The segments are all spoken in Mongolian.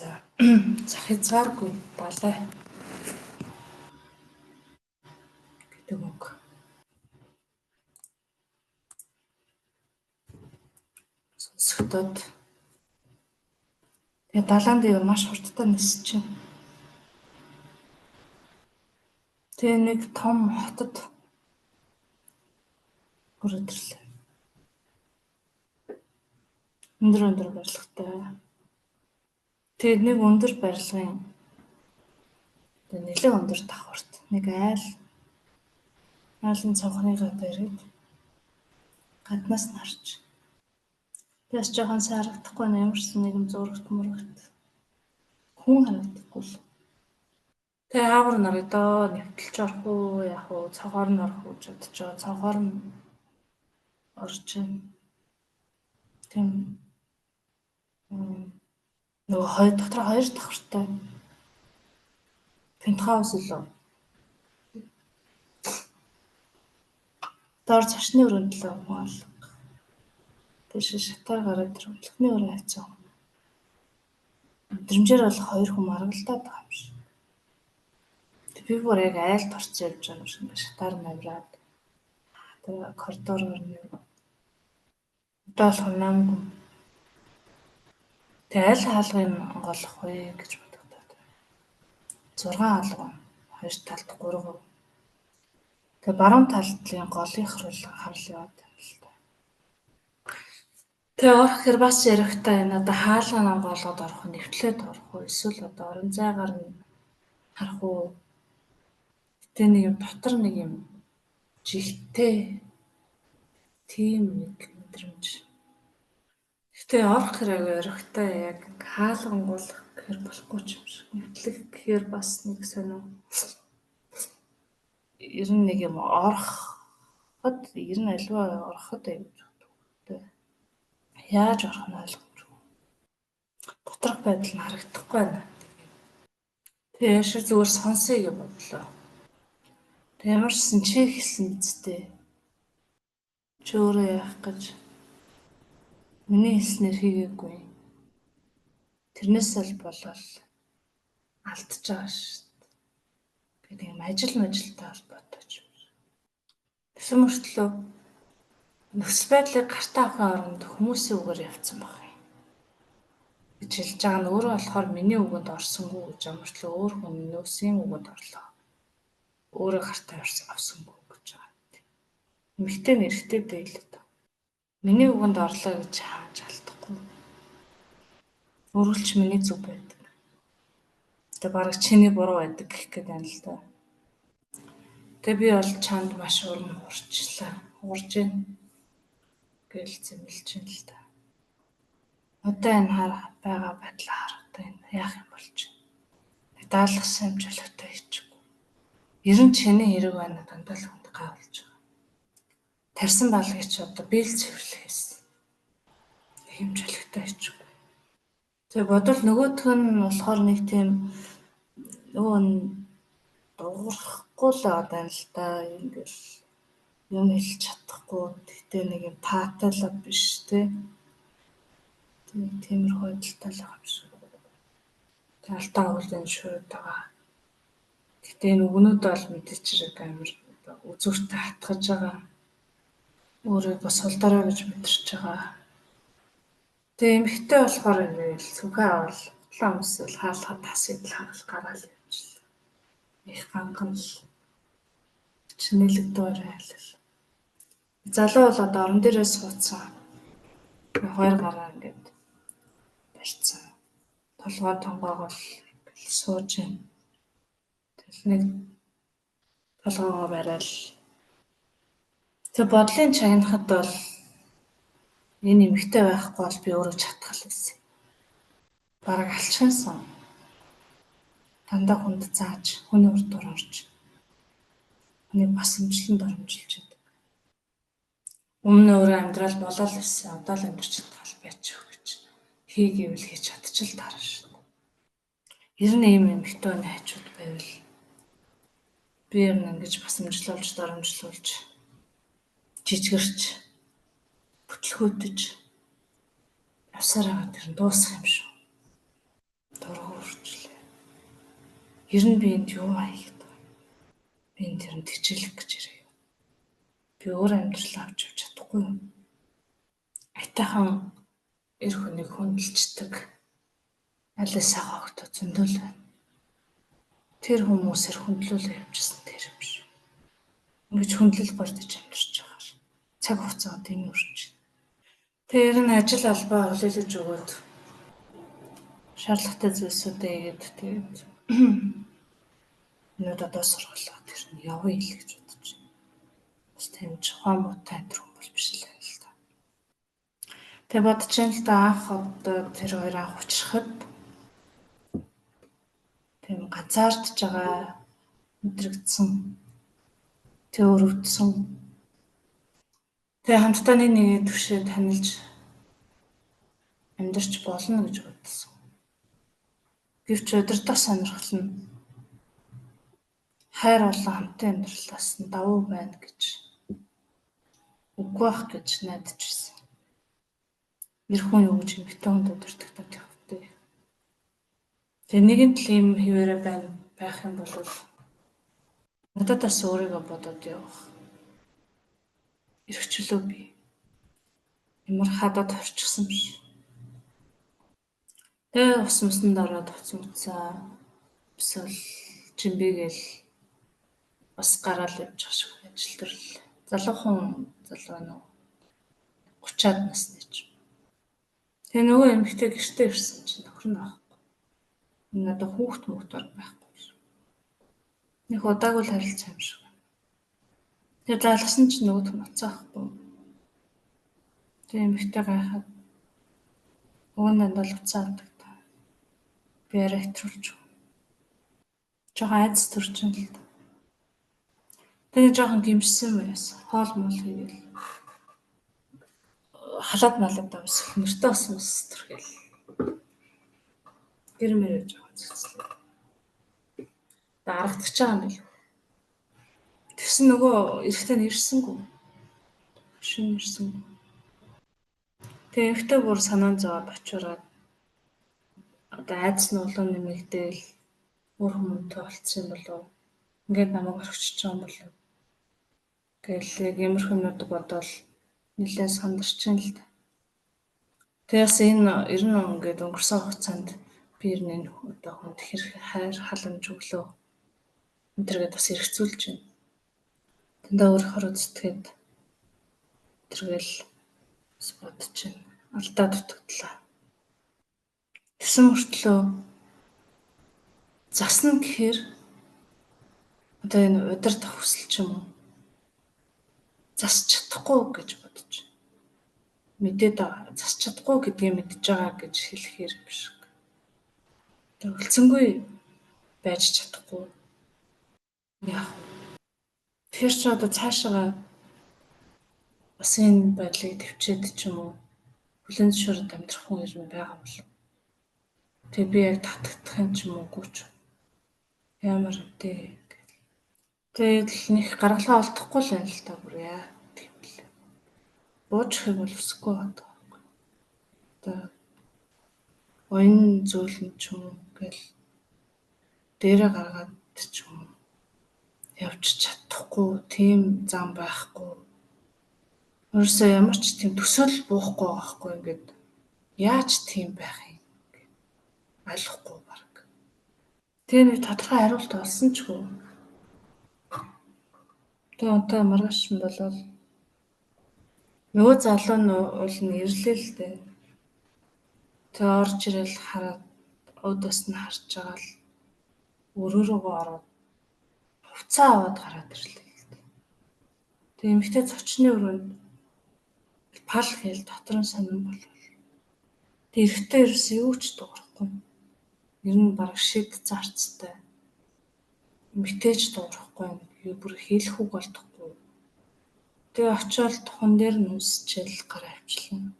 За зах хязгааргүй балай гэдэг үг. Сонсогдоод тэгээ далайн дээр маш хурдтай нисэж байна. Тэгээ нэг том хотод хүрээрлээ. Өндөр барилгатай. Тэгээ нэг өндөр барилгын нэлээд өндөр давхарт нэг айлын цонхныгаа бариад гаднаас нарч. Тэс жоохон сарагдахгүй нэмэрсэн нэгэн зурагт мурагт хүн харагдахгүй л. Тэгээ хаагур нарыдоо нэвтэлж орох уу яах уу цогоор нь орох уу гэж бодож байгаа. Цогоор нь орж байна. Тийм нөгөө дотор хоёр давхартай пентхаус лөө. Доор цашны өрөөндлөө хүн алга. Тэш шатаар гараад өглөхний өрөө хайцаа. Өдрөмжээр бол хоёр хүн маргалдаад байгаа юм шиг. Би бүр яг айлд орч явж байгаа юм шиг шатаар навраад. Тэгээ коридороор нэг удаал хонамгүй. Тэгээ аль хаалгын голох вэ гэж бодогдоод. 6 алга. Хоёр талд 3. Тэгээ баруун талдлын голынх руу харал яваад байна л та. Тэгээ орох хэр бас ярихтай надад хаалга нам болгоод орох нь нэвтлээд орох уу эсвэл одоо орон зайгаар нь харах уу. Гэтэ нэг юм дотор нэг юм жилтэй тийм нэг мэдрэмж. Гэтэ орох хэрэг ярихтай яг хаалган болох гэхэр болохгүй ч юм шиг. Нэвтлэх гэхээр бас нэг сонио. Ер нь нэг юм ороход ер нь альва ороход аюул байна. Яаж орох нь ойлгомжгүй. Доторх байдал нь харагдахгүй байна. Тэгээ яшир зүгээр сонсъё гэж бодлоо. Тэгээ ямарсан чи хэлсэн үсттэй. Чи өөрөө яах гэж миний хэлснээр хийгээгүй. Тэрнээс л болол алдчихж байгаа шүү дээ. гэдэг юм ажилтай холбоотой ч юм. Тэсэн мөртлөө нөхцөл байдлыг гартаа авахын оронд хүмүүсийн үгээр явцсан баг юм. гэж хэлж байгаа нь өөрөө болохоор миний үгэнд орсонгүй гэж амартлаа өөр хүн нөөсийн үгэнд орлоо. Өөрөө гартаа авсангүй гэж байгаа. Эмэгтэй нэрхтэй дэйлээд. Миний үгэнд орлоо гэж хааж алдахгүй. Өөрөлч миний зүг байдаг. Тэгээ бараг чиний буруу байдаг гэх гээд байна л да. Тэгээ би бол чанд маш урам урчлаа. Урж гин гэл зэмлэж байна л да. Одоо энэ байгаа байдлаа харахад энэ яах юм болж байна. Даалгасан хэмжээлэгтэй хийчихгүй. Ер нь чиний хэрэг байна дандаа л хүнд гавлж байгаа. Тарсан балгыг чи одоо биел цэвэрлэхээс хэмжээлэгтэй хийчихгүй. Тэгээ бодвол нөгөөх нь болохоор нэг тийм нөгөө дуурахгүй л одоо л да ингээл юм хэлж чадахгүй. Тэгтээ нэг юм таатай л биш те. Тиймэрхүү байдалтай л байгаа юм шиг. Тэгээ алтаа уулын шууд байгаа. Гэтэ энэ өгнүүд бол мэдээчрэг амар үзүүртэй хатгаж байгаа. Өөрөө бас солдороо гэж мэдэрч байгаа. Тэгээ эмхтэй болохоор ингээл сүхэ авал утлаа өмсөл хаалхад тасыг л харал гараал явчихлаа. Их ганган л чинэлэгдээр айлал. Залуу бол одоо орон дээрээ суудсан. Хоёр гараа ингээд барьцсан. Толгой тонгоогоо сууж байна. Тэгэл нэг толгоогоо барайл. Тэг бодлын чагнахад бол энэ эмэгтэй байхгүй бол би өөрөө чадхал байсан. Бараг алчхансан. Дандаа хүнд зааж, хүний урд дор орж. Хүний бас имжлэнд оромжилж байдаг. Өмнө өөрөө амьдрал болол байсан. Одоо л амьдрч чадхал байж гэж хийгээвэл хийж чадчих л дараа шүү. Ер нь ийм эмэгтэй найчуд байвал би ер нь ингэж басамжлуулж, доромжлуулж, жижигэрч, бүтлгүүтэж явсараа тэр дуусах юм шүү. Ер нь би энд юу аяг. Би энэ тэр нь тижээлэх гэж ирээ. Би өөр амьдрал авч явж чадахгүй юм. Айтайхан эр хүнийг хүндэлцдэг. Аль сайхан огт зөндөл байна. Тэр хүмүүсээр хүндлүүлээ явчихсан тэр юм шиг. Ингэж хүндлэл гордож амьдарч байгаа. Цаг хугацаа тийм үрж. Тэр нь ажил албаа хүлээлгэж өгөөд шаардлагатай зүйлсүүдээ игээд тэгээд өнөөдөр одоо сургалаа тэр нь явъя л гэж бодож байна. Бас тийм жохоо муутай хүн бол биш л байл та. Тэгээд бодож юм л да анх одоо тэр хоёр анх учрахад тийм ганцаардж байгаа мэдрэгдсэн. Тэ өрөвдсөн. Тэгээ хамтдаа нэг төвшөө танилж амьдарч болно гэж бодсон. Гэвч удирдах сонирхол нь хайр болон хамтын амьдралаас нь давуу байна гэж үгүй ах гэж найдаж байсан. Эр хүн юу гэж эмэгтэй хүнд удирдах тавтай. Тэгээ нэгэн тал юм хിവэрэ байх юм бол надад бас өөрийгөө бодоод явах. Эрхчлөө би. Ямар хадад орчихсон биш. Тэгээ ус мөсөнд ороод уцаа эсвэл жимбигээл бас гараал явж байгаа шиг ажил төрөл. Залуухан нөө 30-аад насны ч. Тэгээ нөгөө эмэгтэй гэртээ ирсэн чинь нөхөр нь байхгүй. Энэ надад хүүхд байхгүй биш. Нэг удаагүй л харилцаа юм шиг. Тэгээ залгасан чинь нөгөөх нь уцаахгүй. Тэгээ эмэгтэй гайхаад өгнөнд бол уцаадаг та. Би арайтруулж. Жохоо айц төрчин л та. Тэгээ жоохон гимшсэн байс. Хоол мол хийгээл. Халаад малаад давс нэртээ ус төрхөөл. Гэр мэрэж жоохон цэцлээ. Дарагдчих байгаа юм бил. Тэгсэн нөгөө эрэхтэн ирсэнгүй. Шин ирсэнгүй. Тэгээ ихтэй бүр санаан зовоод очираад одоо айдас нь улаан нэмэгдээл өөр хүмүүнтэй болцсон болов. Ингээд намайг орхичж байгаа юм болов. Гэтэл яг иймэрхүү юмнууд бодвол нэлээд сандарч байна л да. Тэгээс энэ 90 он гээд өнгөрсөн хугацаанд би энэ одоо хүнд хэрэг хайр халамж өглөө энтергээд бас эргцүүлж байна. Тэндээ өөрөөр зүтгээд тэргээл бас бодож байна. Алдаа дутагдлаа. Тэсэн мөртлөө засна гэхээр одоо энэ удирдах хүсэл ч юм уу засч чадахгүй гэж бодож байна. Мэдээд засч чадахгүй гэдгийг мэдж байгаа гэж хэлэхээр биш. Төгөлцөнгүй байж чадахгүй. Яах вэ? Тэр ч одоо цаашаа бас энэ байдлыг төвчээд ч юм уу бүлээн зөвшөөрөд амьдрах хүн юм байгаа юм болов. Тэгээ би яг татагдах юм ч юм уугүй ч. Ямар үтэй. Тэгээд л нэг гаргалгаа олдохгүй л байл та бүр яа тийм л. Буужхыг бол өсөхгүй байдаг. Одоо оюун зөөлөн ч юм гэл дээрээ гаргаад ч юм явж чадахгүй тийм зам байхгүй. Өөрөөсөө ямар ч тийм төсөөлөл буухгүй байхгүй ингээд яаж тийм байх юм ойлгохгүй баг. Тэгээ нэг тодорхой хариулт олсон ч гоо. Тэгээ одоо маргааш нь болол нөгөө залуу нь уул нь ирлээ л дээ. Тэгээ орж ирэл хараад өдөөс нь харж байгаа л өрөөрөөгөө ороод хувцаа аваад гараад ирлээ. Тэгээ эмэгтэй зочны өрөөнд пал гээл дотор нь сонирн болов. Тэгээ эрэхтэй ерөөс юу ч дуурахгүй. Ер нь бараг шид зарцтай. Эмэгтэйч дуурахгүй юу бүр хийлэх үг болдохгүй. Тэгээ очиод тухан дээр нь үсчээл гараа авчлаа.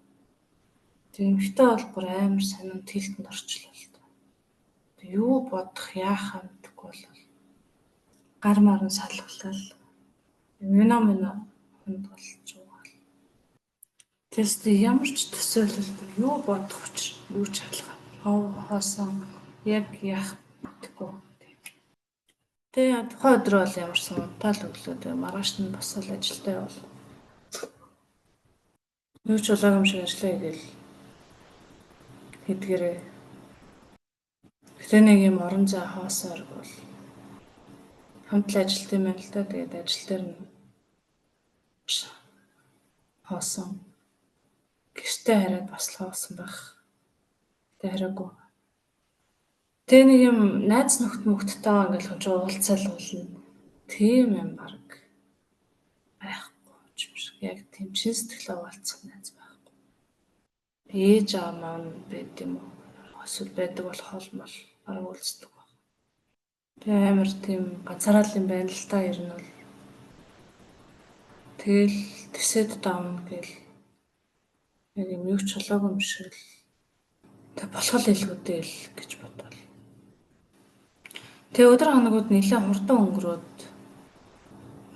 Тэгээ эмэгтэй бол бүр амар сонин тэлтэнд орчлоо л доо. Тэгээ юу бодох яахаа мэдэхгүй болов. Гар маран салглал. Мино хүнд болж байгаа. Тэст ямар ч төсөөлөл юу бодох учир юу ч хаалгаа. Хоосон яг яах гэхгүй. Тэгээ тухайн өдөр бол ямарсан унтаал өглөө тэгээ маргааш нь босоод ажилдаа явал. Юу ч болоогүй юм шиг ажиллая гээл хэдгэрээ. Гэтэ нэг юм орон зай хаосоор бол хамтлан ажилт юм байна л да. Тэгээд ажил дээр нь хоосон. Гэртээ хараад бас л хоосон байх. Тэ хараагүй. Тэгээ нэг юм найз нөхдөдтэйгээ ингээл хонч уулзаал болно. Тийм юм баг байхгүй юм шиг. Яг тийм чин сэтгэлээ уулзах найз байхгүй. Ээж аав маань байд юм уу? Эсвэл байдаг болох бол бараг уулздаг баг. Тэгээ амар тийм ганцаараа юм байна л та ер нь бол. Тэгэл тэсэд давна гэл яг юм юу ч болоогүй юм шиг л. Тэг болох илгүүдээ л гэж бодвол. Тэгээ өдөр хоногуд нэлээд хурдан өнгөрөөд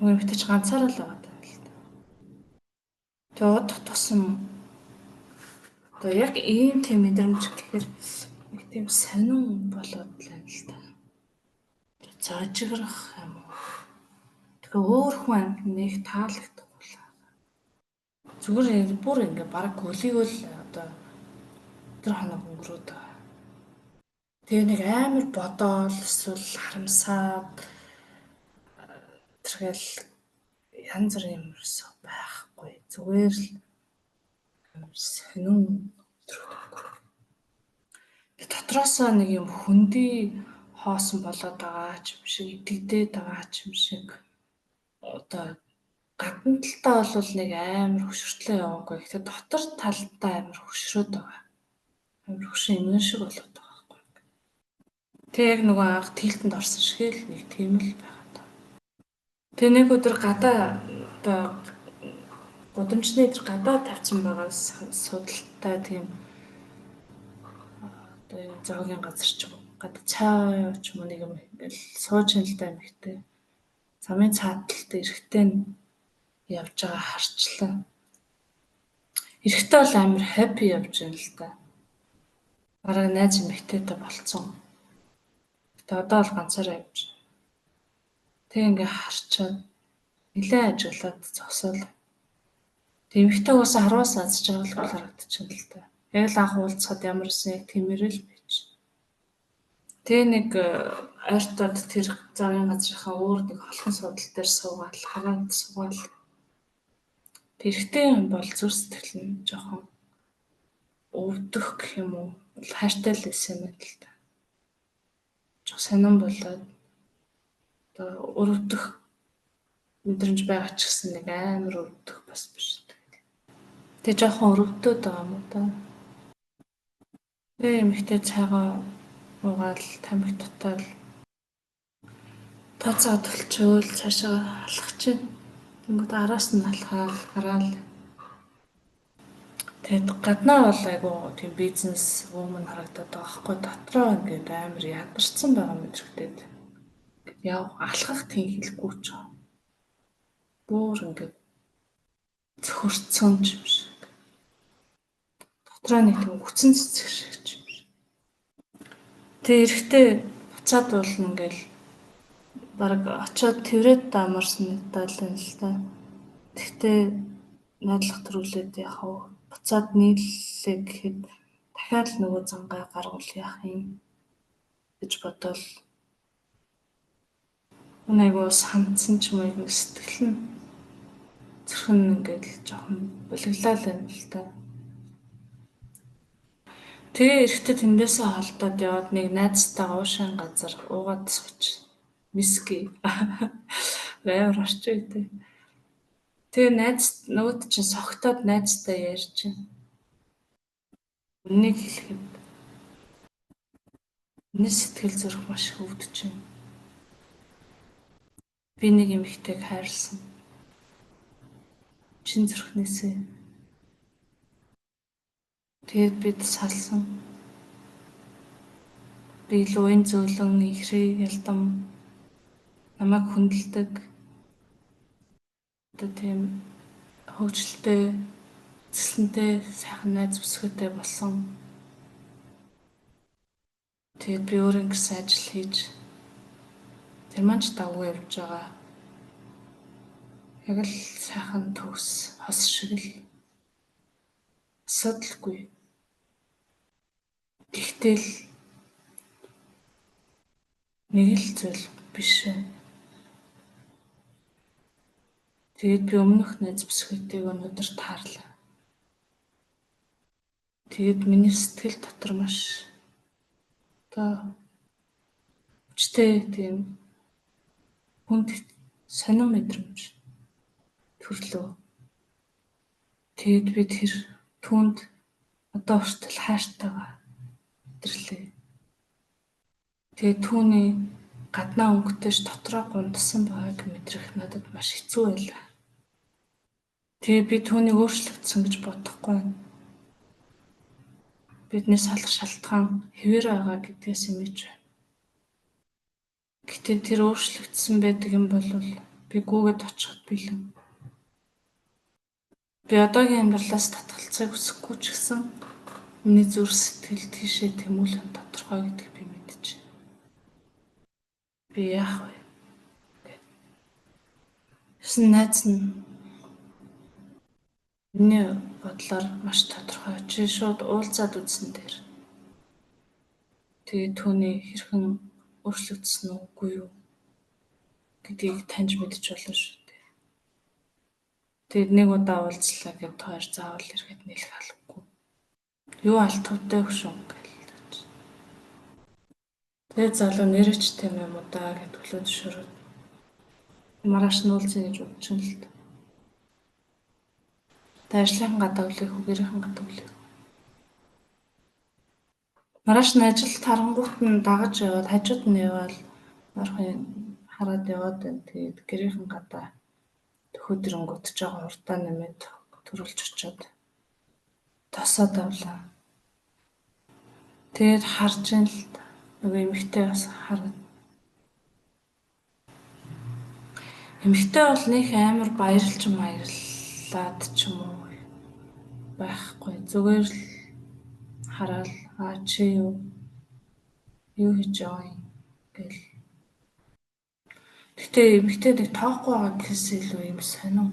нөгөө битэж ганцаараа л байгаа юм л та. Тэгээ удах тусам одоо яг ийм тийм мэдрэмж гэхээр нэг тийм сонин болоод л байна л та. Зожиграх юм уу? Тэгээ өөр хүн амьд нэг таалагдах болоо. Зүгээр бүр ингээ бараг гөлийгөл одоо өдөр хоног өнгөрөөд байгаа. Тэгээ нэг амар бодоол эсвэл харамсаад тэргээл янз бүрийн юм ерөөсөө байхгүй. Зүгээр л сонин өдрүүд. Дотроосоо нэг юм хөндөй хоосон болоод байгаа ч юм шиг, итгэдээд байгаа ч юм шиг. Одоо гадна талтаа бол нэг амар хөшөртлөө яваагүй. Гэхдээ дотор талтаа амар хөшрөөд байгаа. Амар хөшин эмгэн шиг болоод байгаа байхгүй. Тэг яг нөгөө анх тэлтэнд орсон шиг л нэг тийм л байгаа даа. Тэг нэг өдөр гадаа одоо гудамжны дээр гадаа тавьсан байгаа судалтай тийм одоо зоогийн газар ч гадаа цаа ч юм уу нэг юм ингээл сууж ин л да эмхтэй. Замын цааталт эрэхтэй нь явж байгаа харчлаа. Эрэхтэй бол амар happy явж байна л да. Бараг найз эмэгтэйтэй болцсон. Гэтэ одоо бол ганцаараа явж байна. Тэг ингээ харчаад нилээ ажиглаад зогсоол. Эмэгтэй уусаа харуус азж байгаа л харагдчихна л да. Яг л анх уулзахад ямар исэн яг тиймэрэл байж. Тэгээ нэг ойртоод тэр зоогийн газрынхаа өөр нэг холхон суудлын дээр суугаад хараанд суугаад тэрхтээ юм бол зүр сэтгэл нь жоохон өвдөх гэх юм уу хайртай л байсан юм л да. Жоо сонирн болоод одоо өрөвдөх мэдрэмж байгаа ч гэсэн нэг амар өрөвдөх бас биш. Тэгээ жоохон өрөвдөд байгаа юм да. Тэгээ эмэгтэй цайгаа уугаал тамхи татаал тооцоо төлчөөл цаашаа алхах чинь. Тэнгүүд араас нь алхаал гараал. Тэгэд гаднаа бол айгу тийм бизнес вумен харагдаад байгаа хгүй дотроо ингээд амар ядарсан байгаа мэдрэгдээд. Яв алхах тийм хэлэхгүй ч. Бүр ингээд цөхөрцөн юм шиг. Дотроо нэг тийм хүчин цэцэг шиг юм шиг. Тэгээ эрэхтэй буцаад болно ингээл бараг очиод тэрвэд дамарсан надад л та. Тэгтээ найдлах төрүүлээд яхав буцаад нийллээ гэхэд дахиад л нөгөө зангаа гаргуул яах юм гэж бодвол айгуу санцсан ч юм уу сэтгэл нь зүрхэн ингээд л жоохон булиглаа л юм л та. Тэгээ эрэхтэй тэндээсээ холдоод яваад нэг найзтайгаа уушаан газар уугаад сууч. Виски. Бээр орчих үү. Тэгээ найз нөгөөд чинь согтоод найзтай ярьж байна. Үнийг хэлэхэд миний сэтгэл зүрх маш их өвдөж байна. Би нэг эмэгтэйг хайрлсан. Чин зүрхнээсээ. Тэгээд бид салсан. Би л уян зөөлөн ихрээ ялдам намайг хүндэлдэг. Одоо тийм хөвгчлөлтэй, эзэслэнтэй, сайхан найз бүсгүйтэй болсон. Тэгээд би өөрөө гэсэн ажил хийж Тэр маань ч давгүй явж байгаа. Яг л сайхан төгс хос шиг л асуудалгүй. Гэхдээ л нэг л зүйл биш ээ. Тэгээд би өмнөх найз бүсгүйтэйг өнөөдөр таарлаа. Тэгээд миний сэтгэл дотор маш хүчтэй тийм хүнд сонин мэдрэмж төрлөө. Тэгээд би тэр түүнд одоо хүртэл хайртайгаа мэдэрлээ. Тэгээд түүний гаднаа өнгөтэйж дотроо гундсан байгааг мэдрэх надад маш хэцүү байлаа. Тэгээд би түүнийг өөрчлөгдсөн гэж бодохгүй. Бидний салах шалтгаан хэвээр байгаа гэдгээс мэдэж байна. Гэтэ тэр өөрчлөгдсөн байдаг юм бол би гүгээд очиход бэлэн. Би одоогийн амьдралаас татгалцахыг хүсэхгүй ч гэсэн миний зүрх сэтгэл тийшээ тэмүүлэн тодорхой гэдгийг би мэдэж байна. Би яах вэ? Гэсэн найз нь миний бодлоор маш тодорхой. Чи шууд уулзаад үзсэн дээр. Тэгээд түүний хэрхэн өөрчлөгдсөн үү үгүй юу гэдгийг таньж мэдэж болно шүү дээ. Тэгээд нэг удаа уулзлаа гэд хоёр заавал ирэхэд нэлэх албагүй. Юу алтгавтай хөшөө гэлж. Тэгээд залуу нэрэж тийм юм уу даа гэд төлөө зөвшөөрөд маргааш нь уулзъя гэж бодчихсон л дээ. Ажлын гадаглыг хүүгээрийн гадаглыг. Маргааш нь ажилд харангуут нь дагаж яваад хажууд нь яваад орхон хараад яваад байна. Тэгээд гэрийнхэн гадаа төхөөдрөнгөт жоо урдаа нэмээд төрүүлж очиод тосоод авлаа. Тэгээд харж ин л нөгөө эмэгтэй бас хараад. Эмэгтэй бол нэг амар баярлаад ч юм уу байхгүй. Зүгээр л хараад чи юу хийж байгаа юм гэл. Гэтэ эмэгтэй нэг тоохгүй байгаа гэхээс илүү юм сонин.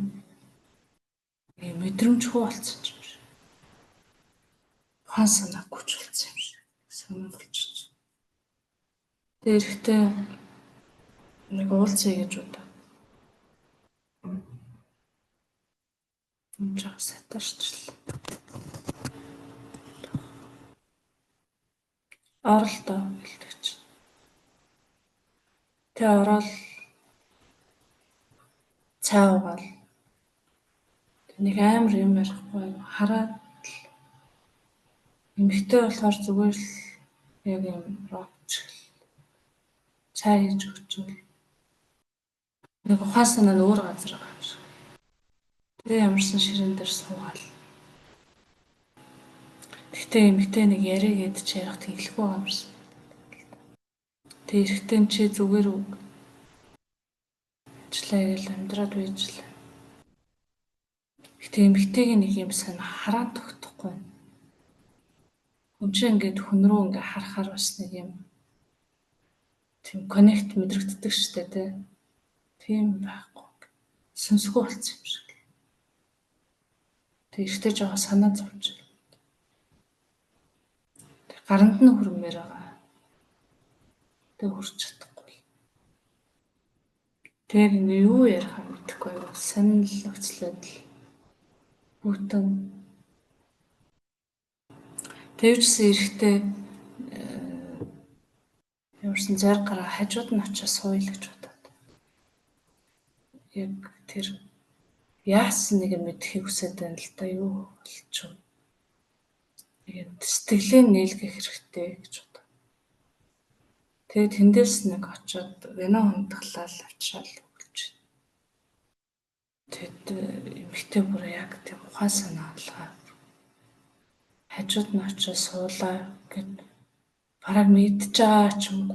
Мэдрэмжгүй болсон ч юм шиг. Ухаан санаагүй ч болсон юм шиг. Сонин болчих. Тэгээ эрэхтэй нэг уулзъя гэж бодоо. Жаа сатарчлаа. Оролдоо гэлдэж. Тэ ороод цай уугаал. Нэг амар юм ярихгүй хараад эмэгтэй болохоор зүгээр л яг юм ровч цай хийж өгчөөл. Нэг ухаан санаа нь өөр газар байгаа юм шиг. Тэгээ ямарсан ширээн дээр суугаал. Гэхдээ эмэгтэй нэг яригээд ч ярих тэглэхгүй байгаа юмсан. Тэгээ эрэхтэн чи зүгээр үг. Ажиллаа гэж амьдраад байжлаа. Гэтэ эмэгтэйгийн нэг юм санаа хараа тогтохгүй. Хүн чинь ингээд хүн рүү ингээд харахаар бас нэг юм тийм коннект мэдрэгддэг штэ тий. Тийм байхгүй. Сүнсгүй болцсон юм шиг. Тэг ихтэй жоо санаа зовж. Гаранд нь хүрмээр байгаа. Тэг хүрч чадахгүй. Тэг ингээ юу ярих юм мэдэхгүй юу. Санал өгцлээд л бүтэн. Тэвчсэн эрэхтэй ямарсан зайр гараа хажууд нь очиж сууя л гэж бодоод. Яг тэр яасан нэг мэдхийг хүсэж байна л да юу болчих. Тэгээд сэтгэлээ нийлгэх хэрэгтэй гэж бодоо. Тэгээд тэндээс нэг очиод вино хөндөглөл авчаал өгч. Тэгэд эмэгтэй бүр яг тийм ухаан санаа алгаа. Хажууд нь очиж суулаа гэд бараг мэдж байгаа ч юм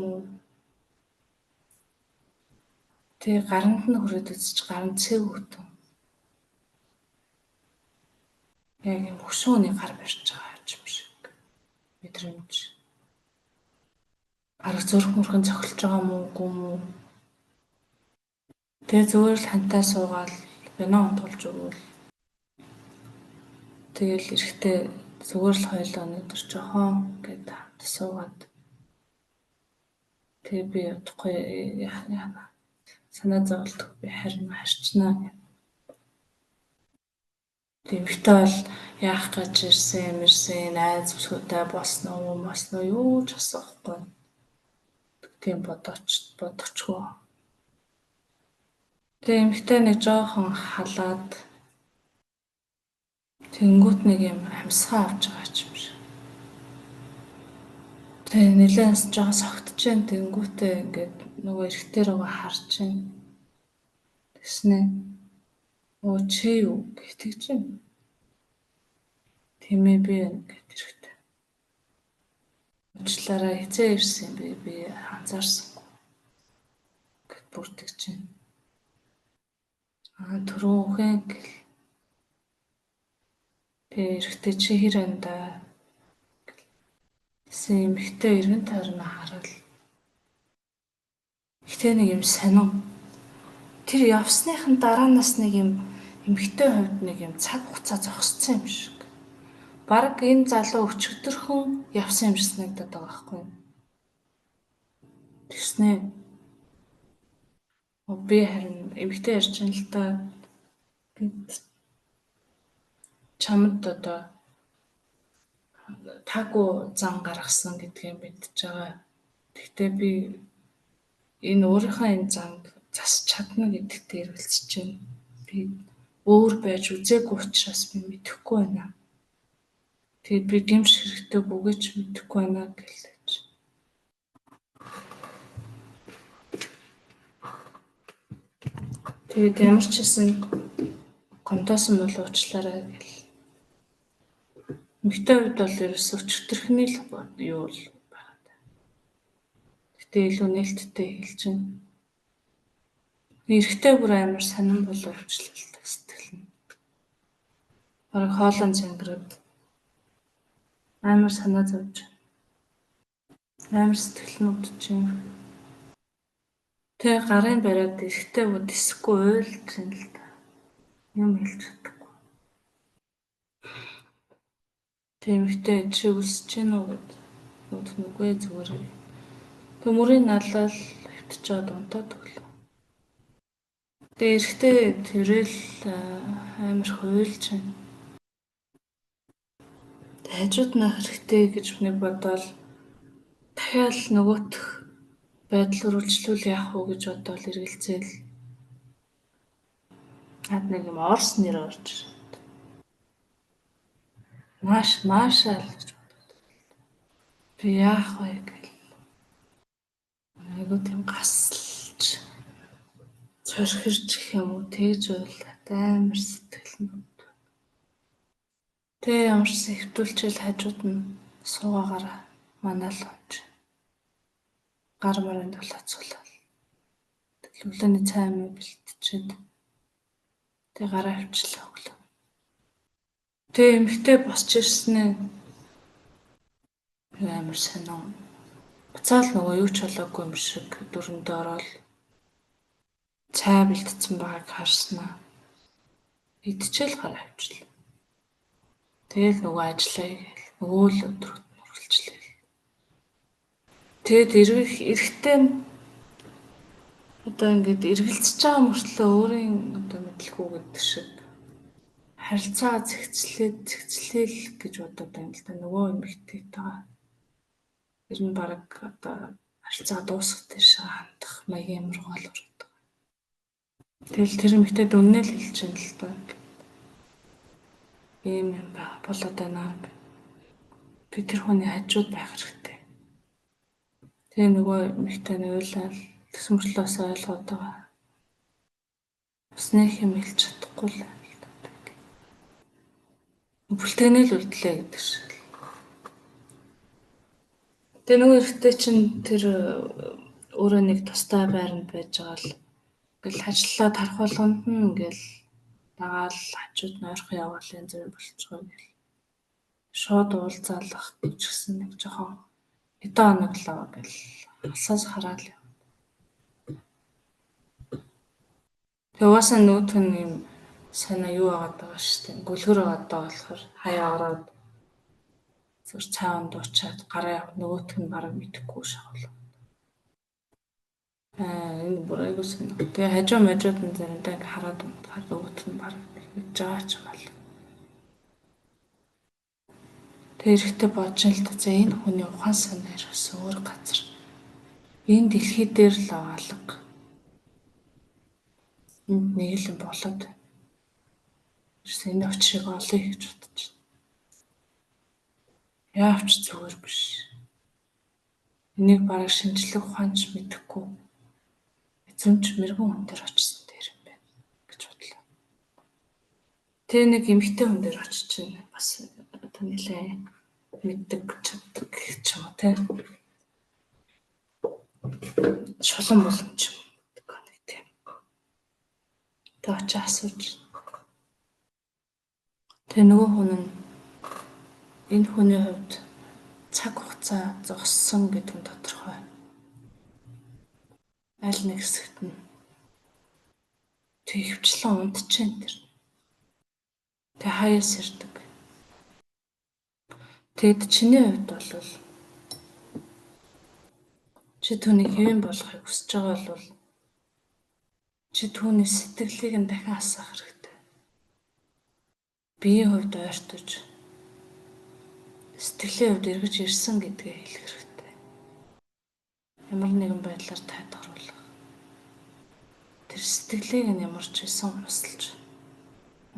уу. Тэгээ гаранд нь хүрээд үзэж гаранд цэв хөтөн. Яг юм хөшөөний гар барьж байгаа юм шиг мэдрэмж. арга зурх мөрхөн цохилж байгаа мó үгүй мó. Тэгээ зүгээр л хантай суугаад вино унтуулж өгвөл тэгэл эрэхтэй зүгээр л хоёлоо өнөдөр жохон гээд суугаад тэгээ би удахгүй яана санаа зовлтгүй би харин харчнаа. Тэмхтэй бол яах гэж ирсэн найз бүсгүйтэй босноо юу ч асуухгүй. Тийм бодоочгүй. Тэгээ эмхтэй нэг жоохон халаад тэнгуут нэг юм амьсгаа авч байгаа ч юм шиг. Тэгээ нэлээс жоохон согтож जैन тэнгуүтээ ингээд нөгөө эрэгтэй рүүгээ харж जैन. Тэснэ. Оо чи юу гэтгэж जैन. Тэмээ би ингээд эрэгтэй. Уучлаарай хизээ ирсэн би анзаарсангүй. Гэт бүртгэж जैन. Түрүүхэн гэл. Тэгээ эрэгтэй чи хэр анда. Тэсэн эмэгтэй эргэн тойрноо хараад. Ихтэй нэг юм сонин. Тэр явсныхан дараанаас нэг юм эмэгтэй хувьд нэг юм цаг хугацаа зогссон юм шиг. Бараг энэ залуу өчигдөрхөн явсан юм шиг санагдаад байгаа байхгүй юу? Тэснэ. Би харин эмэгтэй ярьж байна л да. Чамд одоо таагүй зан гаргасан гэдгийг мэдж байгаа. Гэхдээ би энэ өөрийнхөө энэ занд засч чадна гэдэгт эргэлзэж байна. Би өөр байж үзээгүй учраас би мэдэхгүй байна. Тэгээд би гэмш хэрэгтэй бүгэч мэдэхгүй байна гэлж. Тэгээд ямар ч хэсэн гомдоосон бол уучлаарай гэл. Эмэгтэй хувьд бол ерөөсөө өчтөрхний л юу л байна. Гэтэ илүү нээлттэй хэлж байна. Эрэгтэй бүр амар сонирн боловчлалтай сэтгэл нь. Бараг хоолон зангираад амар санаа зовж байна. Амар сэтгэл нь өвдөж байна. Тэгээ гарын бариад эрэгтэй бүр тэсэхгүй уйлж байна л да. Юм хэлж чадахгүй. Тэмхтэй чи үсэж гин үү гэд нүггүй зүгээр. Төмөрийн налал хөвтчоод унтаад өглөө. Тэгээ эрэгтэй тэрэл амар хуйлж байна. Хажууд нах хэрэгтэй гэж нэг бодоод дахиад нөгөөх байдал үргэлжлүүл яах вэ гэж бодоод эргэлзээл. Наад нэг юм орс нэр орж ирээд. Маашаал гэж бодоод. Би яах вэ гэл. Айгуу тийм гасалж цорхирч гэх юм уу тэгж байлаа. Амар сэтгэл нь. Тэгээ ямар ч сэвтүүлчил хажууд нь суугаагаараа манаал онч. Гар мөрөнд толоцоолол. Төлөвлөний цай мэ бэлтчихэд. Тэгээ гараа авчлаа өглөө. Тэгээ эмхтэй босч ирснээ амар сонин. Буцаал нөгөө юу ч болоогүй юм шиг дүрэндээ ороод цай бэлтцсэн байгааг харснаа. Идчихэл гараа авчлаа. Тэгэл нөгөө ажиллая гээл. Нөгөө л өдрөд мөрөлчлээ. Тэгэд эрэхтэн одоо ингээд эргэлзэж байгаа мөртлөө өөрийн одоо мэдлэхгүй гэдэг шиг харилцаа зэгцлээл гэж бодоод байна л да. Нөгөө эмэгтэйтэйгээ ер нь баг одоо харилцаа дуусах тийш хандах маягийн мөргөл урд. Тэгэл тэр эмэгтэйд үннээ л хэлж байна л да. Ийм юм болоод байна. Би тэр хүний хажууд байх хэрэгтэй. Тэгээ нөгөө эмэгтэй нь уйлал төсмөрлөөс ойлгоод байгаа. Усны хэм хэлж чадахгүй л байна. Бүлтгэнээ л үлдлээ гэдэг шиг. Тэгээ нөгөө эрэгтэй чинь тэр өөрөө нэг тустай байранд байж байгаа л ингээл ажиллаад харах болгонд нь ингээл дагаал хажууд нь ойрхон яваал янз бүр болчихгоо гэл. Шууд уулзаалах гэж гисэн нэг жоохон хэдэн хоног л аваа гэл Алсаас хараад л. Тэгээ угаасаа нүүтх нь юм санаа юу агаад байгаа шүү дээ. Гүлгэр агаад байгаа болохоор хаяа ороод зүр цааван дуучаад гараа явах нөгөөх нь бараг мэдэхгүй шахал. Энэ бүр айгуу сонь. Тэгээ хажуу мажууд нь заримдаа ингээ хараад унтахаар нөгөөх нь бараг мэдж байгаа ч юм бол. Тэгээ эрэхтэй бодож л та за энэ хүний ухаан санаа ерөөс өөр газар. Энэ дэлхий дээр л алга. Энд нэг л болоод. Ерөөс энэ очрыг олъё гэж бодож байна. Яавч зүгээр биш. Энийг бараг шинжлэх ухаанч мэдэхгүй. Эзэмч мэрэгэн хүн дээр очсон дээр юм байна гэж бодлоо. Тэгээ нэг эмэгтэй хүн дээр очиж чинь бас одоо нэлээ мэддэг чаддаг ч юм уу те. Шулан боломж юм гэдэг нэг тийм. Тэгээ очиж асууж. Тэгээ нөгөө хүн нь энэ хүний хувьд цаг хугацаа зогссон гэдэг нь тодорхой. Аль нэг хэсэгт нь тэг хөвчлэн унтчихээн тэр. Тэг хаяас ирдэг. Тэгэд чиний хувьд бол чи түүнийг хэвэн болгохыг хүсэж байгаа бол чи түүний сэтгэлийг нь дахин асаах хэрэгтэй. Биеийн хувьд ойртож сэтгэлийн хувьд эргэж ирсэн гэдгээ хэлэх хэрэгтэй. Ямар нэгэн байдлаар тайлгаруулах. Тэр сэтгэлийг нь ямар ч байсан умсалж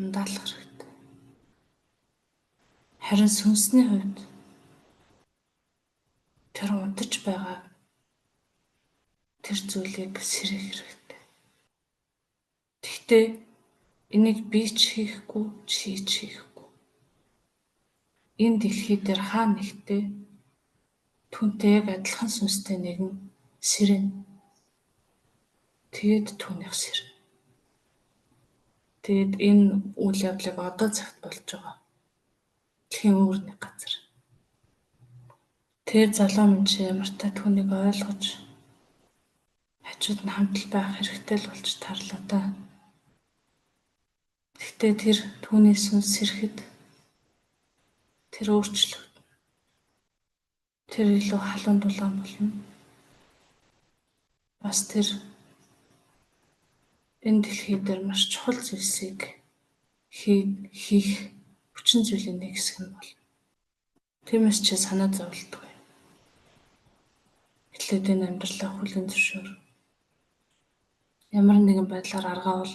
ундаалах хэрэгтэй. Харин сүнсний хувьд тэр унтаж байгаа тэр зүйлийг сэрэх хэрэгтэй. Гэхдээ энийг би ч хийхгүй, чи ч хийхгүй. Энэ дэлхий дээр хаа нэгтээ түүнтэй яг адилхан сүнстэй нэгэн сэрнэ. Тэгэд түүнийх сэрнэ. Тэгэд энэ үйл явдлыг одоо цагт болж байгаа. Дэлхийн өөр нэг газар. Тэр залуу минь чи ямартай түүнийг ойлгож хажууд нь хамтал байх хэрэгтэй л болж тарлаа да. Гэхдээ тэр түүний сүнс сэрэхэд тэр өөрчлөгдөн. Тэр илүү халуун дулаан болно. Бас тэр энэ дэлхий дээр маш чухал зүйлсийг хийх хүчин зүйлийн нэг хэсэг нь болно. Тиймээс чи санаа зовлтгүй. Эхлээд энэ амьдралаа хүлээн зөвшөөр. Ямар нэгэн байдлаар аргаавал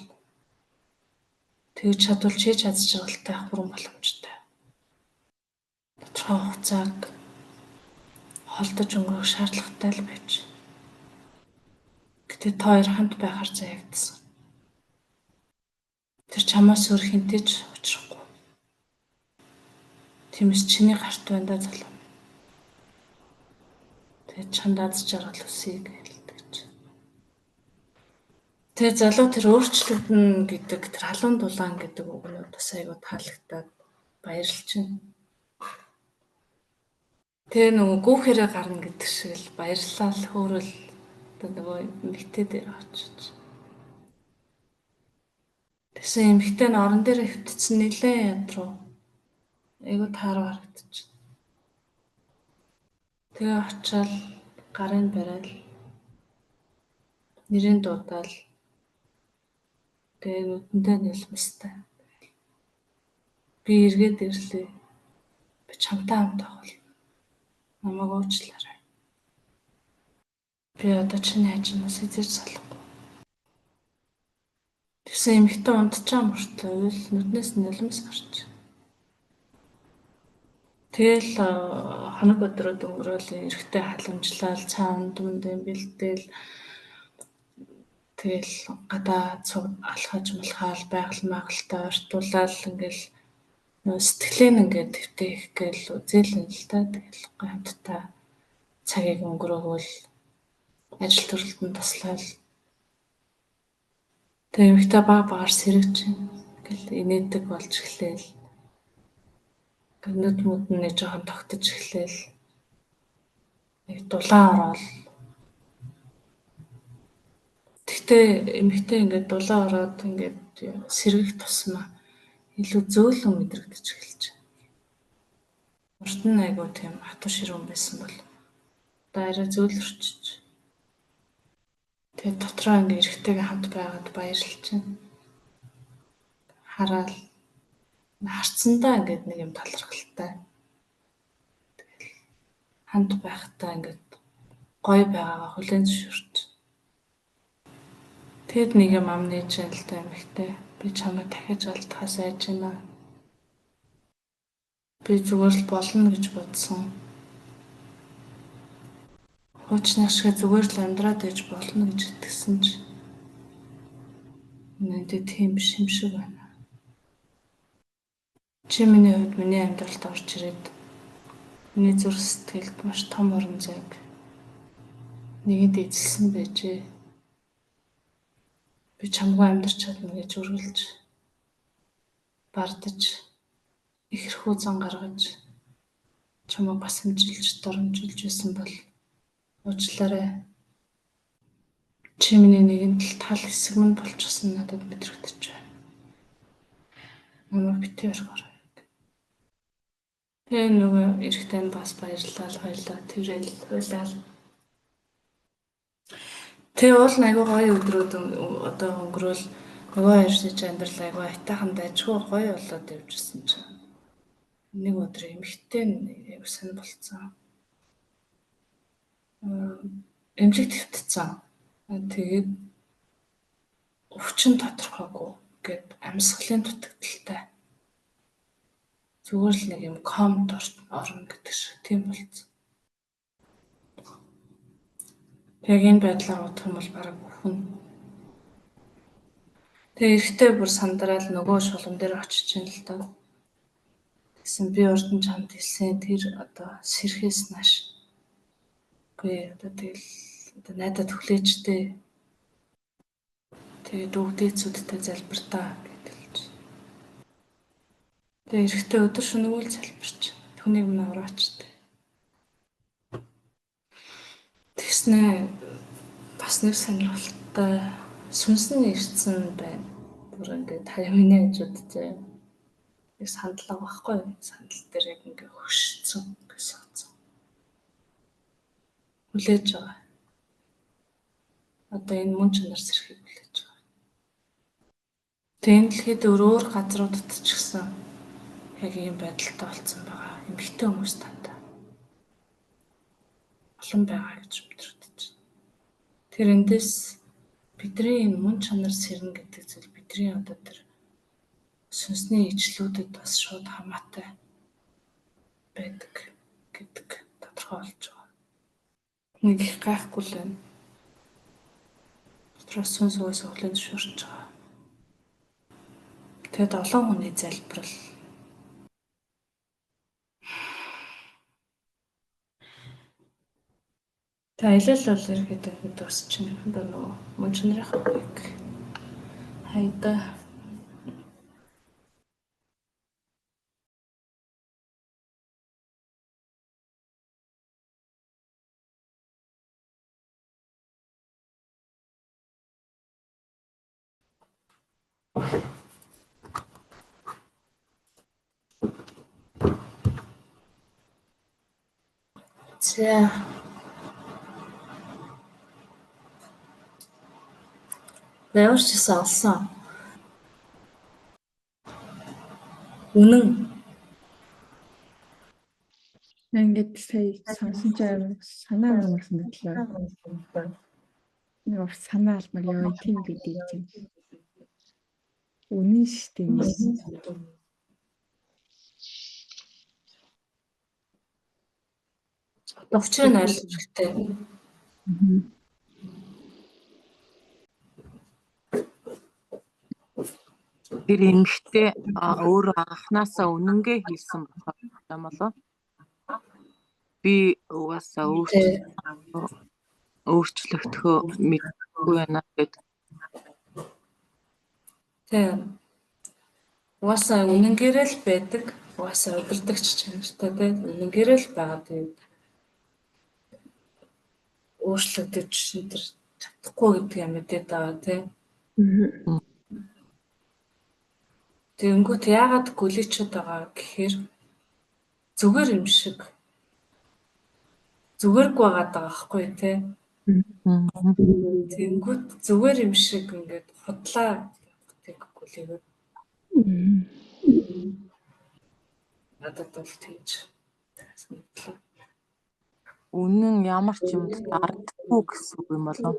тэгж чадвал чи чадж байгaalтай хүрэн боломжтой. Тодорхой хугацааг холдож өнгөрөх шаардлагатай л байж. Гэтэ та хоёр хамт байхаар заягдсан. Тэр чамаас өөр хинтэж учрахгүй. Тиймээс чиний гарт байна да залуу. Тэгээд чандаад жаргал үсийг хэлдэг. Тэгээд залуу тэр өөрчлөгдөн гэдэг тэр халуун дулаан гэдэг үгнүүд бас айгүй таалагдаад баярлж байна. Тэгээ нөгөө гүүхээрээ гарна гэдэг шиг л баярлалаа л хөөрөл нөгөө эмэгтэй дээр очиж. Тэгсэн эмэгтэй нь орон дээр хөвтсөн нэлээ ядруу. Айгуу тааруу харагдчих. Тэгээ очиад гарын барайл нэрийн дуудаал тэгээ нүдэндээ нэлмэстэй. Би эргээд ирлээ. Би чамтай хамт авах. Намайг уучлаарай. Би одоо чиний хажуунаас эзэж салахгүй. Тэгсэн эмэгтэй унтчаа мөртлөө уйл нүднээс нэлмэс гарч. Тэгэл хоног өдрүүд өнгөрөөл эрэхтэй халамжлал цаан дүндэн бэлдээл тэгэл гадаа цуг алхаж малхаал байгаль магалтай ортуулаад ингээл нөө сэтгэлээ ингээд твтэх гээл үзээлэн л та тэгэл гомдтай цагийг өнгөрөөгөл ажил төрөлтөнд таслал тэгээ эмэгтэй багаар сэрэгч гэл инээдэг болж эхлээл гэнэт мөд нь жоохон тогтож эхлээл нэг дулаан ороод эмэгтэй ингээд дулаан ороод ингээд сэргэх тусмаа илүү зөөлөн мэдрэгдэж эхэлж байна. Урд нь айгүй тийм хатуу ширүүн байсан бол одоо арай зөөлрчж. Тэгээд дотроо ингээд эрэгтэйгээ хамт байгаад баярлж байна. Хараад харцсандаа ингээд нэг юм талархалтай. Хамт байхдаа ингээд гоё байгаагаа хүлээн зөвшөөрч. Тэгэд нэг юм ам нээж ял та эмэгтэй. Би чамайг дахиж алдахаас айж байна. Би зүгээр л болно гэж бодсон. Хуучны ашиг зүгээр л амьдраад ээж болно гэж итгэсэн ч үнэндээ тийм биш юм шиг байна. Чи миний хувьд миний амьдралд орж ирээд миний зүрх сэтгэлд маш том орон зайг нэгэнд эзэлсэн байжээ. Би чамгүй амьдарч чадна гэж үргэлж бардаж ихэрхүү зан гаргаж чамайг бас хэмжилж доромжилж байсан бол уучлаарай. Чи миний нэгэн тал хэсэг минь болчихсон надад мэдрэгдэж байна. Намайг битээ орхорой. Тэгээ нөгөө эрэгтэй нь бас баярлал хоёлаа тэрэл хуйлал. Тэгээ уул айгүй гоё өдрүүд одоо өнгөрөөл нөгөө ярьж амьдрал айгүй айтайхан дайжгүй гоё болоод явжсэн чинь нэг өдөр эмэгтэй нэг сан болцсон. Эмнэлэг твтцсан. Тэгээд өвчин тодорхойгүй гэд амьсгалын дутагдaltaй. Зүгээр л нэг юм комд орно гэдэг шиг тийм болцсон. Яг энэ байдлаар бодох юм бол бараг бүхэн. Тэгээ эрэхтэй бүр сандраад нөгөө шулуун дээр очиж ин л доо. Тэгсэн би урд нь чамд хэлсэн тэр одоо сэрхээс нааш. Үгүй одоо тэгэл одоо найдад хүлээжтэй. Тэгээд өгдөөцүүдтэй залбиртаа гэдэлж. Тэгээ эрэхтэй өдөр шөнөгүй л залбирч. Түүнийг минь авраачтай. Тэгснэ бас нэг сонирхолтой сүнсэн ирсэн байна. Бүр ингээд 50 минут ажуудтай. Нэг сандлага багхгүй. Сандал дээр яг ингээд хөшцөн гэсэн. Хүлээж байгаа. Одоо энэ мөн чанар сэрхийг хүлээж байгаа. Тэгээд дэлхийд өөр газруудад ч гэсэн яг ийм байдалтай болсон байгаа. Эмэгтэй хүмүүс тандаа олон байгаа гэж мэдэрдэж байна. Тэр эндээс бидний энэ мөн чанар сэрнэ гэдэг зүйл бидний одоо тэр сүнсний ижлүүдэд бас шууд хамаатай байдаг гэдэг тодорхой болж байгаа. Нэг их гайхгүй л байна. Дотроос сүнс угаас өглөөнд шуурч байгаа. Тэгэд олон хүний залбирал. Та аялал бол ерөөдөө дуусч байна. Одоо нөгөө мөн чанарын хувийг хайда. За. Ямар ч гэсэн олсон. Үнэн. Ингээд сая сонсон ч амар санаа амар санагдлаа. Нэг санаа алмаар яа тийм гэдэг юм. Үнэн шүү дээ. Учрыг нь ойлгох хэрэгтэй. Тэр эмэгтэй өөрөө анханасаа үнэнгээ хэлсэн юм болоо. Би угаасаа өөрчлөгдөхөө мэдгүй байна гэдэг. Тийм. Угаасаа үнэнгээрээ л байдаг. Угаасаа удирдахч чанартай тийм үнэнгээрээ л байгаа тийм. Өөрчлөгдөж тэр чадахгүй гэдгийг мэдээд байгаа тий. Мгм. Тэгэнгүүт яагаад гүлээчээд байгаа гэхээр зүгээр юм шиг зүгээргүй байгаад байгаа байхгүй тий. Тэгэнгүүт зүгээр юм шиг ингээд худлаа гэдэг гүлээгээд надад бол тийж санагдлаа. Үнэн ямар ч юмд дардгүй гэсэн үг юм болов.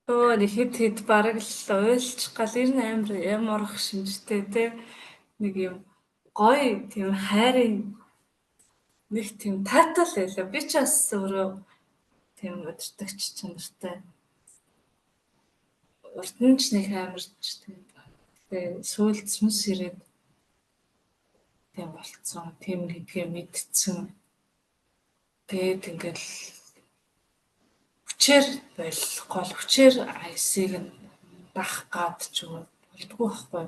Өө хэд бараг л уйлчих гал ер нь амар юм орох шинжтэй тий. Нэг юм гоё тийм хайрын нэг тийм тайтал байлаа. Би ч бас өөрөө тийм өдөртөгч чанартай. Урд нь ч нэг амарч тийм. Тэгээ сүүлд сүнс ирээд тийм болцсон. Тийм гэдгээ мэдсэн. Тэгээд ингээл хүчээр байл гол хүчээр айсыг нь дах гад ч юм болдгоо байхгүй.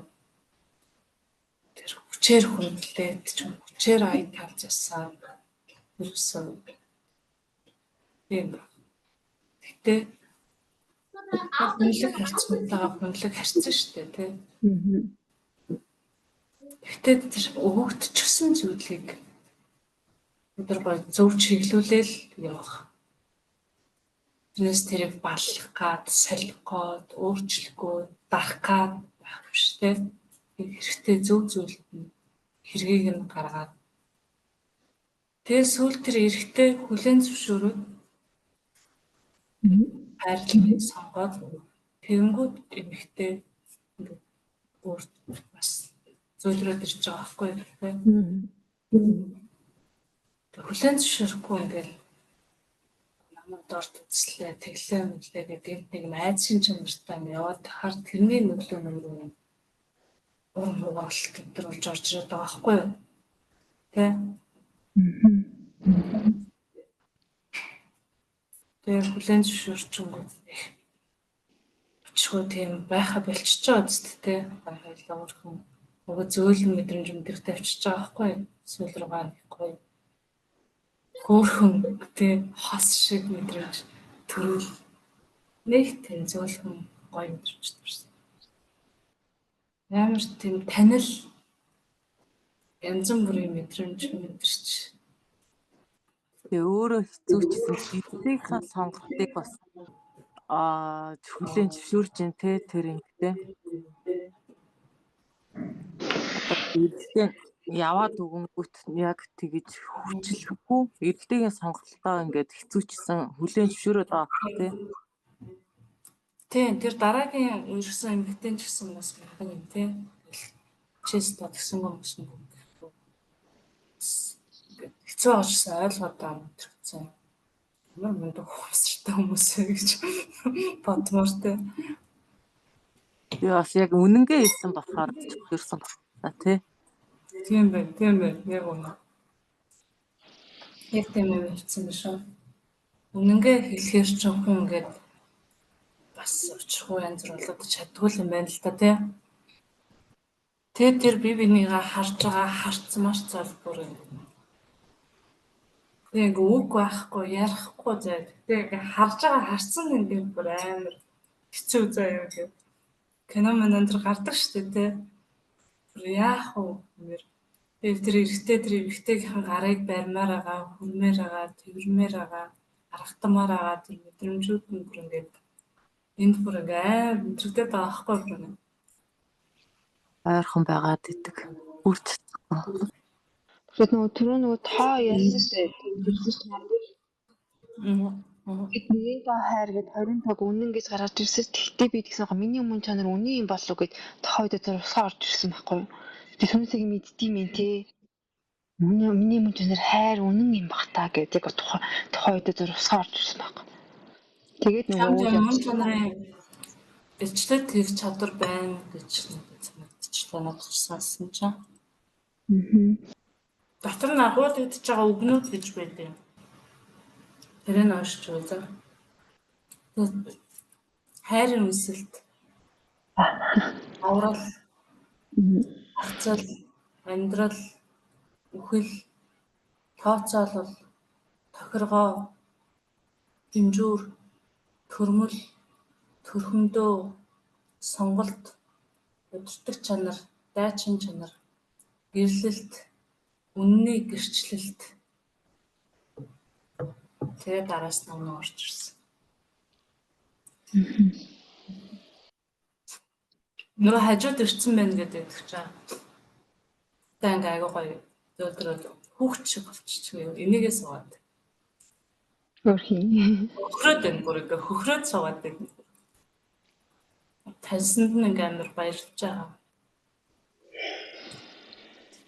Тэр хүчээр хүндлээд ч юм хүчээр ая талж ясаа. Ерөөсөн. Тийм. Гэтэ хүнлэг харьцангуйтайгаа хүнлэг харьцсан шүү дээ тий. Гэтэ тэр өгөгдчихсэн зүйлийг өдөр гой зөв чиглүүлээл явах. Тэрнээс тэрийг баллах гад, салих гад, өөрчлөхөө, дарах гад байх биш тий. Хэрэгтэй зөв зүйлд нь хэргийг нь гаргаад. Тэгээ сүүл тэр эрэхтэй хүлэн зөвшөөрөөд хайрлалыг сонгоод тэгэнгүүт эмэгтэй ингээд бүр бас зөвлөрөөд ирж байгаа байхгүй юу? Хүлэн зөвшөөрөхгүй ингээд намайг дорд үзлээ, тэглээ мэдлээ гэдэг нэг айдсын чанартай юм яваад хар тэрний нөлөө нөмрөө ууралт гэдэг болж орж ирээд байгаа байхгүй юу? Тэ? Тэр хүлэн зөвшөөрчөнгөө өчгөө тийм байха болчихж байгаа үст тэ. Баярлалаа өөрхөн нөгөө зөөлөн мэдрэмж мэдэртэй авчиж байгаа байхгүй юу? Сүүл рүүгээ гоё. Хөөхөн тий хос шиг мэдрэмж төрөл нэг тийм зөөлхөн гоё мэдрэмж төрсөн. Ямар тийм танил янз бүрийн мэдрэмж мэдэрч. Тэгээ өөрөө хэцүүчсэн эцгийнхаа сонголтыг бас хүлээн зөвшөөрж ин тэ тэр ингэтэй. Эцэг яваад өгөнгүүт яг тэгэж хүчлэхгүй эрэлтэйгийн сонголтоо ингээд хэцүүчсэн хүлээн зөвшөөрöd байгаа тэ. Тийм тэр дараагийн ерөөсөн эмэгтэй ч гэсэн бас мундаг юм тий. Чэстэ гэсэн юм гэсэн. Хэцүү очсон ойлгоод байгаа мэдэрсэн. Ямар мундаг хүмүүстэй хүмүүс гэж бодмоор тий. Би бас яг үнэнгээ хэлсэн болохоор зөвшөөрсөн байна тий. Тийм байна. Яг үнэ. Яг тийм юм хэлсэн биш үү? Үнэнгээ хэлэхээр ч хүн ингээд бас өчрхөө янз бүр болоод чадгүй юм байна л та тий. Тэр бие бинийгаа харж байгаа харцсан марцал бүр яг үг байхгүй ярихгүй зай. Тэгээ харж байгаа харцсан ингээд бүр амар хэцүү заяа гэх. Кино мэнээр гардаг шүү дээ тий. Яах вэ? Тэр эрэгтэй тэр эмэгтэйгийнхэн гарыг барьмаар байгаа, хүрмээр байгаа, тэрвэрмээр байгаа, аргатмаар байгаа тэр мэдрэмжүүд нь бүр ингээд энд бүр ингээд мэдрэгдээд байгаа байхгүй юу? Ойрхон байгаад идэг. Үрч. Тэгэхээр нөгөө тоо ярьсан шүү дээ. Бидний та хайр гэд 20 цаг үнэн гэж гараад ирсэн. Тэгтээ би тэгсэн хаа миний өмнө чанар үнэн юм болов гэд тохойд зурсаа орж ирсэн байхгүй юу? Би сүнсийг мэддэм юм те. Миний өмнө чанар хайр үнэн юм бах та гэд яг тохойд зурсаа орж ирсэн байхгүй. Тэгээд нөгөө өмнө чанарын бичлэг хийх чадвар байна гэж санагдчихлаа надад сансан чинь. Дотор нь агуулгадж байгаа үгнүүд гэж байдаг. Тэрийг уншиж үзээ. Хайрын үнсэлт. Аврал. Хацал, амьдрал, үхэл, тооцоолол, тохиргоо, хэмжүүр, төрмөл, төрхөмдөө, сонголт, удирдах чанар, дайчин чанар, гэрлэлт, үнний гэрчлэлт. Тэгээд араас нь орж ирсэн. Нөгөө хажууд ирсэн байна гэдэг чаа. Тэ ингээ айгуу гоё зөөлдрөл хүүхд шиг болчихчихвээ. Энийгээ суугаад. Хөрхий. Хөхрөөд байна бүр ингээ хөхрөөд суугаад байна. Таньсанд нь ингээ амар баярлж байгаа.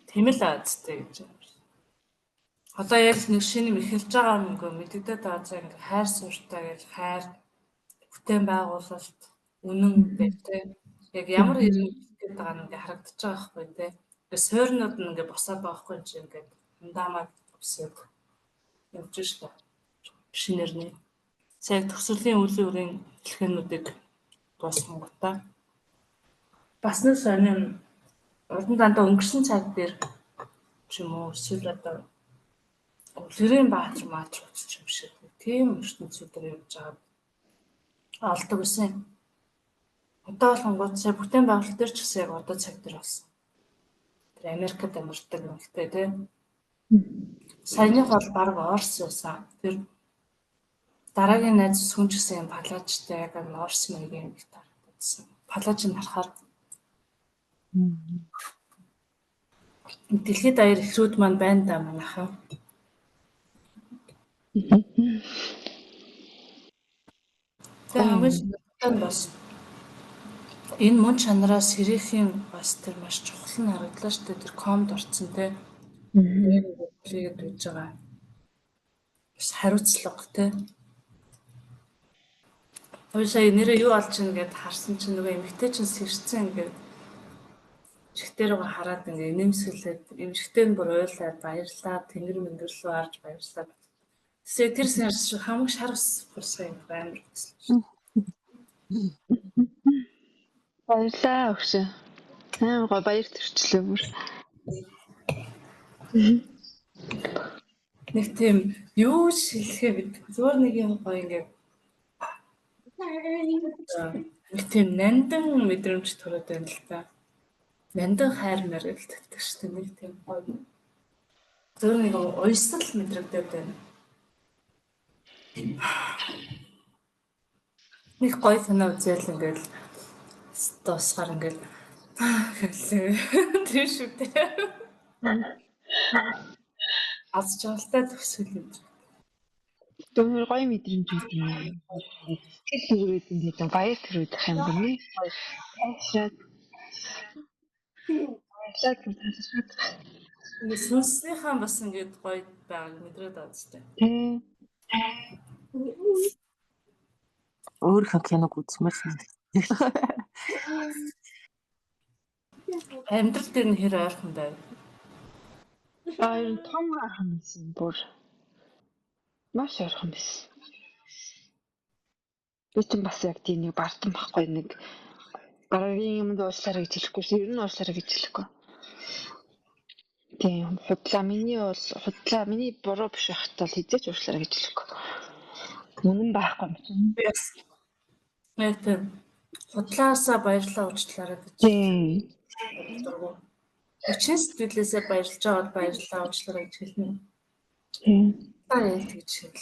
Тийм л аазтай гэж байна. Одоо яг нэг шинэ юм эхэлж байгаа юм ингээ мэддэгдээд байгаа цаа ингээ хайр суурьтай гэж хайр бүтээн байгуулалт үнэн гэдэг. Яг ямар ирнэ гэдэг байгаа нь ингээ харагдаж байгаа байхгүй тий. Тэгээ суурнууд нь ингээ босоод байгаа байхгүй чи ингээ хамдаамаа өсөд явж штэ. Шинэрний. Цаг төсвөлийн үйл үрийн хэлхэнүүдийг дуусган гутаа. Бас нэг сонин уран дандаа өнгөрсөн цаг дээр ч юм уу эсвэл одоо Үлгэрийн баатар маач утч юм шиг тийм ертөнцүүдээр явж байгаа олдог гэсэн. Одоо болгонгууд сая бүтээн байгуулалт дээр ч гэсэн яг одоо цаг дээр болсон. Тэр Америкт амьдардаг нэгтэй тийм. Саяных бол баг Орос байсан. Тэр дараагийн найз сүн ч гэсэн юм палажтай яг Орос маягийн нэг тарагдсан. Палаж нь харахаар дэлхийд даяар эхлүүд маань байна да манайхаа. Тэгээ хамгийн шинжтэй нь бас энэ мөн чанараас сэрэхийн бас тэр маш чухал нь харагдлаа шүү дээ. Тэр комд орцсон те. Тэгээд үж байгаа. Бас хариуцлага те. Ой сая нэрээ юу олж ийн гэд харсан чинь нөгөө эмэгтэй чинь сэрцэн ингээд чихтэй рүүгээ хараад ингээд нэмсгэлээд эмэгтэй нь бүр уйлаад баярлаа тэнгэр мэнгэрлүү арж баярлаа. Тэсээ тэр сарс хамаг шар ус бурсаа юм амар гэсэн. Баярлаа өгшөө. Аа гоо баяр төрчлөө бүр. Нэг тийм юу шилхээ бид зүгээр нэг юм гоё ингээд нэг тийм нандин мэдрэмж төрөөд байна л та. Нандин хайр мэргэлддэг шүү дээ нэг тийм гоё. Зөв нэг уйсгал мэдрэгдээд байна. Нэг гоё санаа үзэл ингээд дуусгаар ингээд хэлээ. Тэр шүү дээ. Аз жаргалтай төсөөл юм. Дөрөөр гоё мэдрэмж үүд юм. Тэр зүгээрээ ингээд баяр төрөйдөх юм байна. Ашаад. Ашаад талшаад. Ингээд сүнснийхаа бас ингээд гоё байгааг мэдрээд байгаа зү. Тэ. Өөрийнхөө киног үзмээр санагдав. Амьдрал дээр нь хэр ойрхон байв. Аа том хамсан бүр. Маш ойрхон байсан. Би ч бас яг тийм нэг бартан байхгүй нэг гарагийн юмд уучлаарай гэж хэлэхгүй шүү. Ер нь уучлаарай гэж хэлэхгүй. Тийм худлаа миний буруу биш байхад бол хизээч уучлаарай гэж хэлэхгүй. Үнэн байхгүй юм чинь. Яг тийм худлаасаа баярлалаа уучлаарай гэж. Тийм. Өчнө сэтгэлээсээ баярлж байгаад баярлалаа уучлаарай гэж хэлнэ. Тийм. Баяр гэж хэл.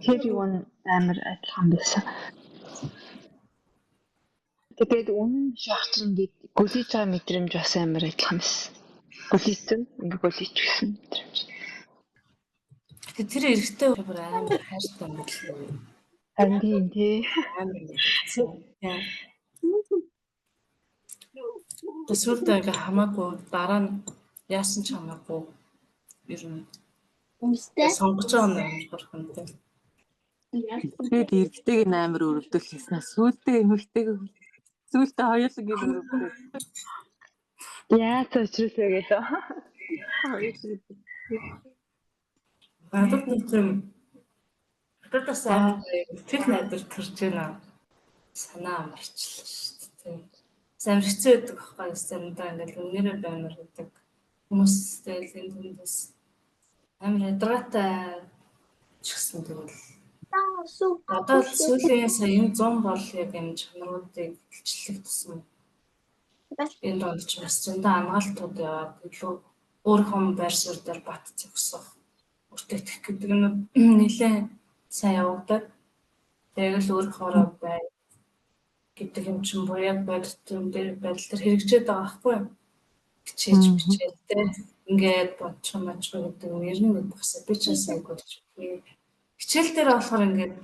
Тэр юу амар адилхан байсан. Тэгээд үнэн шахаж ингээд гөлийж байгаа мэдрэмж бас амар адилхан байсан. Гөлийцэн ингээд гөлийч гэсэн мэдрэмж. Тэр эрэгтэй бүр амар хайртай юм билээ. Харин тий. Амар яа. Тэсвэрдээ ингээ хамаагүй дараа нь яасан ч хамаагүй ер нь сонгож байгаа юм бурхантай. Тэгээд эрэгтэйг нь амар өрөвдөл хийснээр сүултээ эмэгтэйг сүултээ хоёуланг нь өрөвдөл. Яа цочролээ гэдэг. Гадаад тийм гадаадаас амар тэр найдар төрж байна. Санаа амарчлаа шүү дээ. Сайн хэцүү байдаг байхгүй санаа ингээл үнээрээ баймар гэдэг. Хүмүүстэй л энэ хүндээс амар ядратай ч гэсэн тэгвэл одоо л сүүлийн сая энэ 100 бол яг энэ чанаруудыг илчлэх тусам энэ донд ч бас зөндөө амгаалтууд яваад илүү өөрийнхөө байр суурь дээр бат зогсох, өртөөх гэдэг нь нэлээд сайн явагдаад тэгэл өөрийнхөө бай гэдэг юм чинь буяа бодсон дээр байдал төр хэрэгжээд байгаа байхгүй юу? Хичээж бичээдтэй ингээд бодчих юм гэдэг нь ер нь бас би ч сайн бодчих. Хичээл дээр болохоор ингээд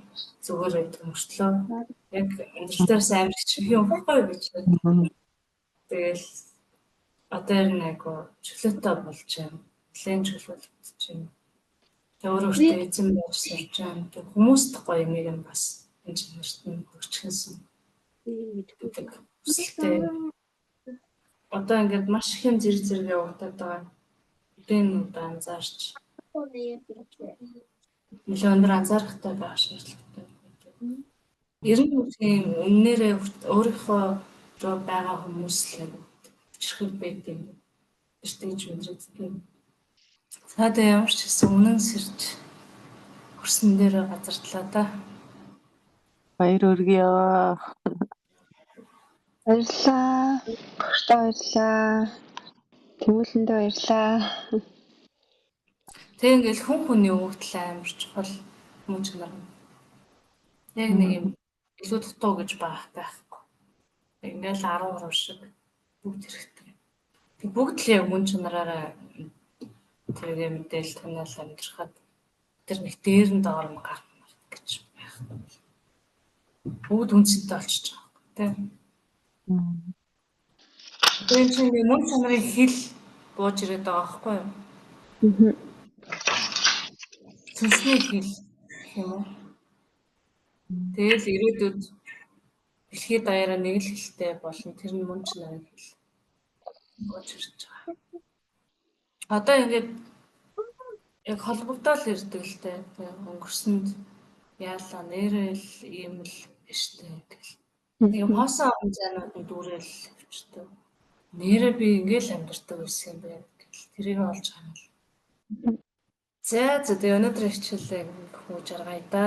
зүгээр байдаг мөртлөө яг амьдрал дээрс амар хичээх юм баггүй гэж. Тэгэл одоо ер нь айгу чөлөөтэй болж байна. План чөлөөлж байна. Өөрөөрөө эзэн байж сурж байна. Хүмүүст гоё юм юм бас энэ чанарт нь хөгжчихсэн. гэдэг хүсэлтэй. Одоо ингээд маш их юм зэрэг явагдаад байгаа. Эдийн удаа анзаарч. Нэлээд өндөр анзаарахтай байх шаардлагатай. Ер нь тийм үннээрээ өөрийнхөө руу байгаа хүмүүс л хүчрхэг байдаг. Эртэж мэдрэгддэг. Цаадаа ямар ч гэсэн үнэн сэрж хөрсөн дээр газартлаа да. Баяр хүргэе. Баярлалаа. Багштай баярлалаа. Тэмүүлэндээ баярлалаа. Тэг ингээл хүн хүний өвдөл амар чухал юм чанар. Яг нэг юм илүү дутуу гэж байхгүй. Ингээл 13 шиг бүгд хэрэгтэй. Тэг бүгд л яг мөн чанараараа тэргээ мэдээлэл таниал амьдрахад тэр нэг дээр нь доорм гарна гэж байхгүй. Бүгд үнцэнтэй болчихж байгаа. Тэг. Тэр чинь мөн чанарын хил бууж ирээд байгаа байхгүй юу? Сүнсний хил юм уу? Тэгэл ирээдүйд дэлхийд даяараа нэг л хэлтэй болно. Тэр нь мөн чанарын хил бууж ирж байгаа. Одоо ингээд яг холбогдоод ирдэг л дээ. Өнгөрсөнд яалаа нэрэл ийм л биш дээ гэл. Нэг хоосон орон зайнууд нь дүүрэл өвчтөө. Нэрээ би ингээл амьдэрдэг байсан юм байна гэл. Тэрийг олж хаана. За тэгээ өнөөдөр хичээлээ хөөж аргая да.